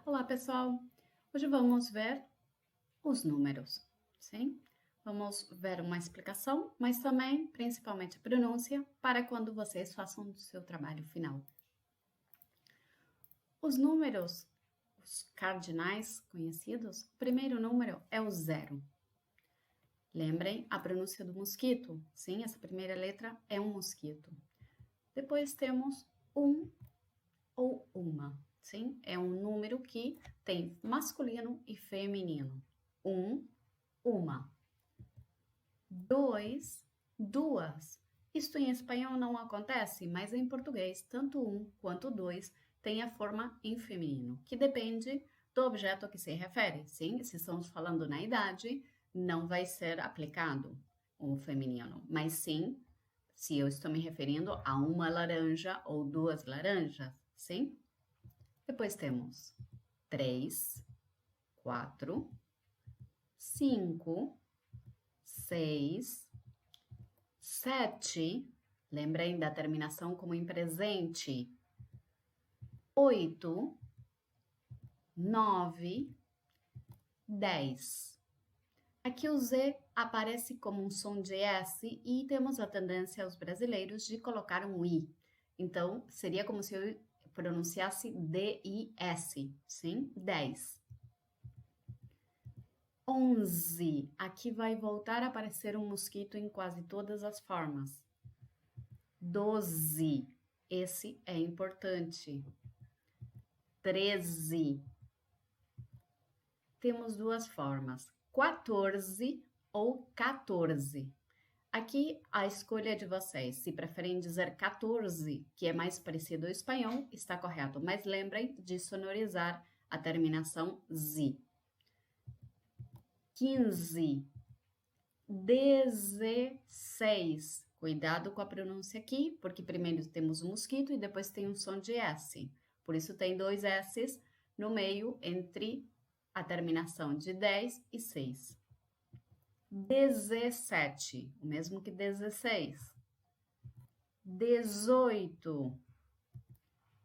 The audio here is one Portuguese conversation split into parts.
Olá, pessoal! Hoje vamos ver os números, sim? Vamos ver uma explicação, mas também, principalmente, a pronúncia para quando vocês façam o seu trabalho final. Os números, os cardinais conhecidos, o primeiro número é o 0. Lembrem a pronúncia do mosquito, sim? Essa primeira letra é um mosquito. Depois temos um ou uma, sim? É um número que tem masculino e feminino. Um, uma. Dois, duas. Isto em espanhol não acontece, mas em português, tanto um quanto dois tem a forma em feminino, que depende do objeto a que se refere, sim? Se estamos falando na idade, não vai ser aplicado o feminino, mas sim, se eu estou me referindo a uma laranja ou duas laranjas, sim? Depois temos 3, 4, 5, 6, 7. Lembrem da terminação como em presente. 8, 9, 10. Aqui o Z aparece como um som de S e temos a tendência, os brasileiros, de colocar um I. Então, seria como se eu pronunciasse D-I-S, sim? 10. 11. Aqui vai voltar a aparecer um mosquito em quase todas as formas. 12. Esse é importante. 13. Temos duas formas, 14 ou 14. Aqui a escolha é de vocês. Se preferem dizer 14, que é mais parecido ao espanhol, está correto. Mas lembrem de sonorizar a terminação Z. 15, 16. Cuidado com a pronúncia aqui, porque primeiro temos o mosquito e depois tem um som de S. Por isso tem dois S's no meio entre a terminação de 10 e 6. 17, o mesmo que 16. 18,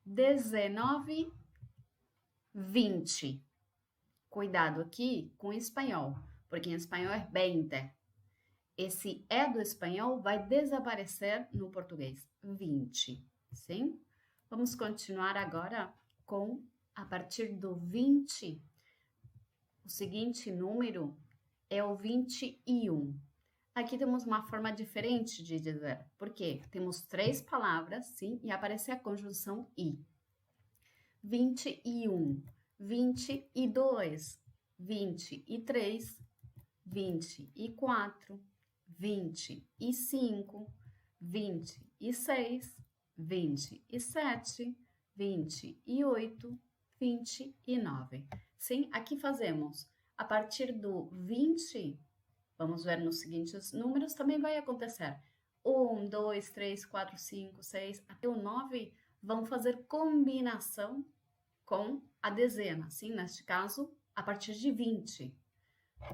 19, 20. Cuidado aqui com o espanhol, porque em espanhol é 20. Esse é do espanhol vai desaparecer no português. 20, sim? Vamos continuar agora com a partir do 20. O seguinte número é o 21. Aqui temos uma forma diferente de dizer, porque temos três palavras, sim, e aparece a conjunção i. 21, 22, 23, 24, 25, 26, 27, 28, 29. Sim, aqui fazemos a partir do 20, vamos ver nos seguintes números, também vai acontecer. 1, 2, 3, 4, 5, 6, até o 9 vão fazer combinação com a dezena, sim, neste caso, a partir de 20.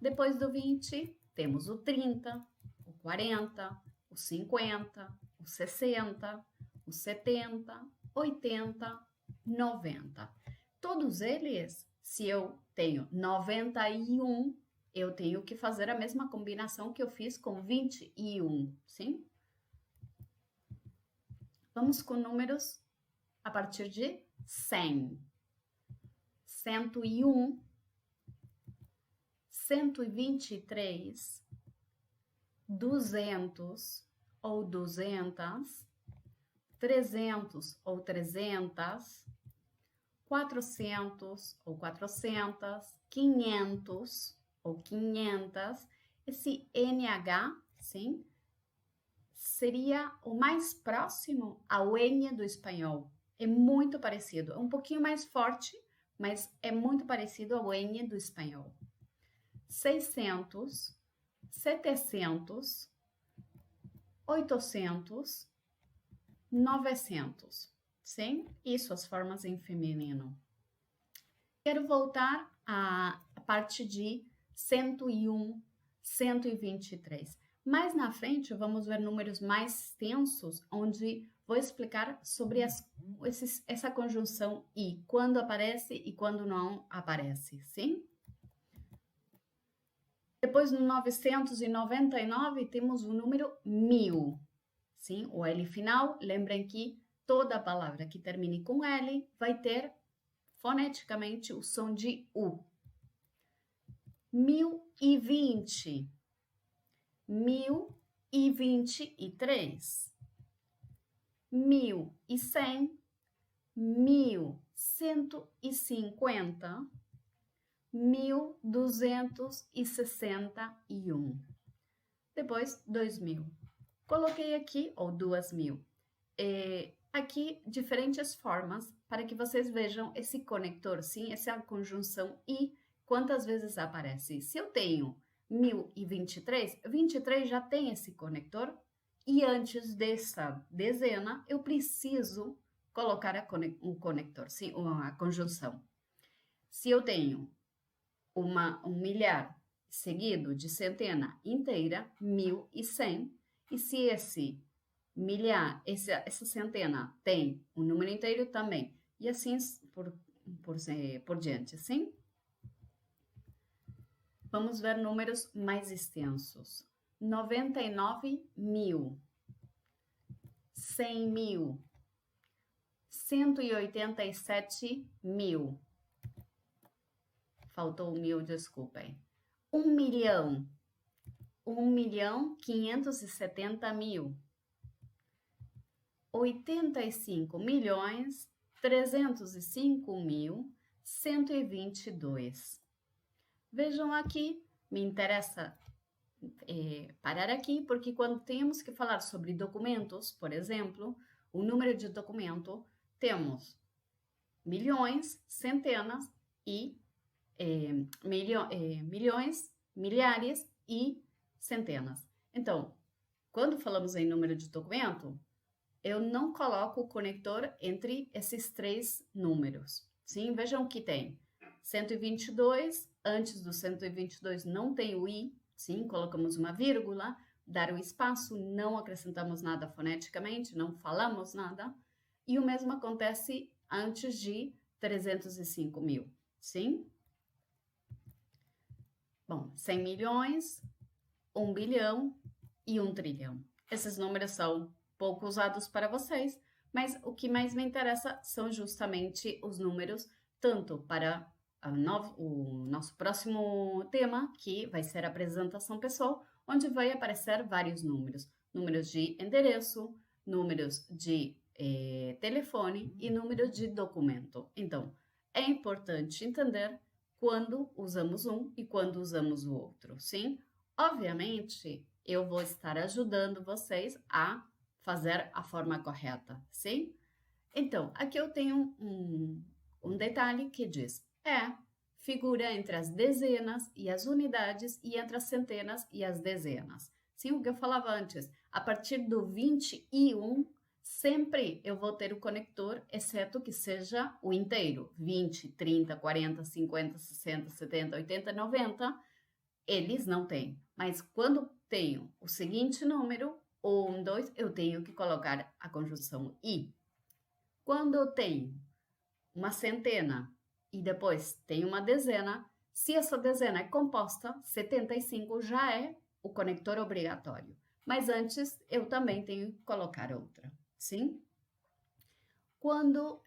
Depois do 20, temos o 30, o 40, o 50, o 60, o 70, 80, 90. Todos eles, se eu tenho 91, eu tenho que fazer a mesma combinação que eu fiz com 21, sim? Vamos com números a partir de 100. 101, 123, 200 ou 200, 300 ou 300, 400 ou 400, 500 ou 500. Esse NH, sim, seria o mais próximo ao N do espanhol. É muito parecido, é um pouquinho mais forte, mas é muito parecido ao N do espanhol. 600, 700, 800, 900. Sim? Isso, as formas em feminino. Quero voltar à parte de 101, 123. Mais na frente, vamos ver números mais tensos, onde vou explicar sobre essa conjunção e, quando aparece e quando não aparece, sim? Depois, no 999, temos o número 1000, sim? O L final, lembrem que toda palavra que termine com L vai ter foneticamente o som de U. 1020, 1023, 1100, 1150, 1261. Depois, 2000. Coloquei aqui, ou 2000, aqui diferentes formas para que vocês vejam esse conector, sim, essa conjunção e quantas vezes aparece. Se eu tenho 1023, 23 já tem esse conector e antes dessa dezena eu preciso colocar um conector, sim, a conjunção. Se eu tenho um milhar seguido de centena inteira, 1100, e se esse milhar, essa centena tem um número inteiro também, e assim por diante, sim? Vamos ver números mais extensos. 99.000, 100.000, 187.000. Faltou 1.000, desculpem. 1.000.000, 1.570.000. 85.305.122. Vejam aqui, me interessa parar aqui, porque quando temos que falar sobre documentos, por exemplo, o número de documento, temos milhões, centenas e milhões, milhares e centenas. Então, quando falamos em número de documento, eu não coloco o conector entre esses três números. Sim, vejam que tem 122, antes do 122 não tem o i, sim, colocamos uma vírgula, dar o espaço, não acrescentamos nada foneticamente, não falamos nada, e o mesmo acontece antes de 305.000, sim? Bom, 100 milhões, 1 bilhão e 1 trilhão. Esses números são pouco usados para vocês, mas o que mais me interessa são justamente os números, tanto para o nosso próximo tema, que vai ser a apresentação pessoal, onde vai aparecer vários números. Números de endereço, números de telefone e número de documento. Então, é importante entender quando usamos um e quando usamos o outro, sim? Obviamente, eu vou estar ajudando vocês a fazer a forma correta, sim? Então, aqui eu tenho um detalhe que diz, figura entre as dezenas e as unidades e entre as centenas e as dezenas. Sim, o que eu falava antes, a partir do 21, sempre eu vou ter o conector, exceto que seja o inteiro, 20, 30, 40, 50, 60, 70, 80, 90, eles não têm. Mas quando tenho o seguinte número, 1, 2, eu tenho que colocar a conjunção i. Quando eu tenho uma centena e depois tenho uma dezena, se essa dezena é composta, 75 já é o conector obrigatório. Mas antes, eu também tenho que colocar outra, sim? Quando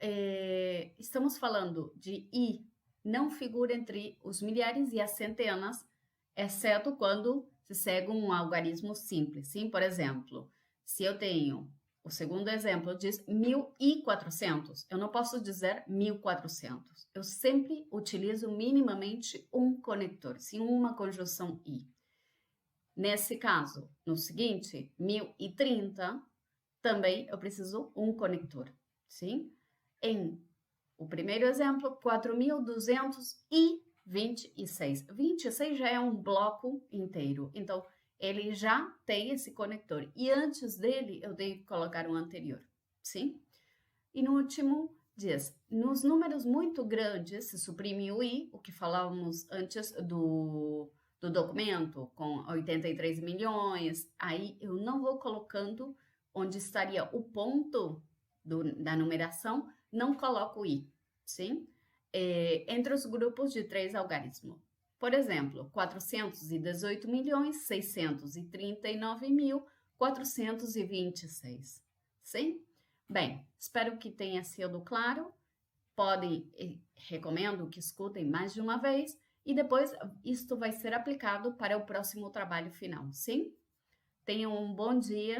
estamos falando de i, não figura entre os milhares e as centenas, exceto quando se segue um algarismo simples, sim? Por exemplo, se eu tenho, o segundo exemplo diz 1.400, eu não posso dizer 1.400. Eu sempre utilizo minimamente um conector, sim, uma conjunção i. Nesse caso, no seguinte, 1.030, também eu preciso um conector, sim? Em o primeiro exemplo, 4.226. 26 já é um bloco inteiro, então ele já tem esse conector. E antes dele, eu tenho que colocar um anterior, sim? E no último, diz, nos números muito grandes, se suprime o i, o que falávamos antes do documento, com 83 milhões, aí eu não vou colocando onde estaria o ponto da numeração, não coloco i, sim? Entre os grupos de 3 algarismos. Por exemplo, 418.639.426, sim? Bem, espero que tenha sido claro. Recomendo que escutem mais de uma vez e depois isto vai ser aplicado para o próximo trabalho final, sim? Tenham um bom dia.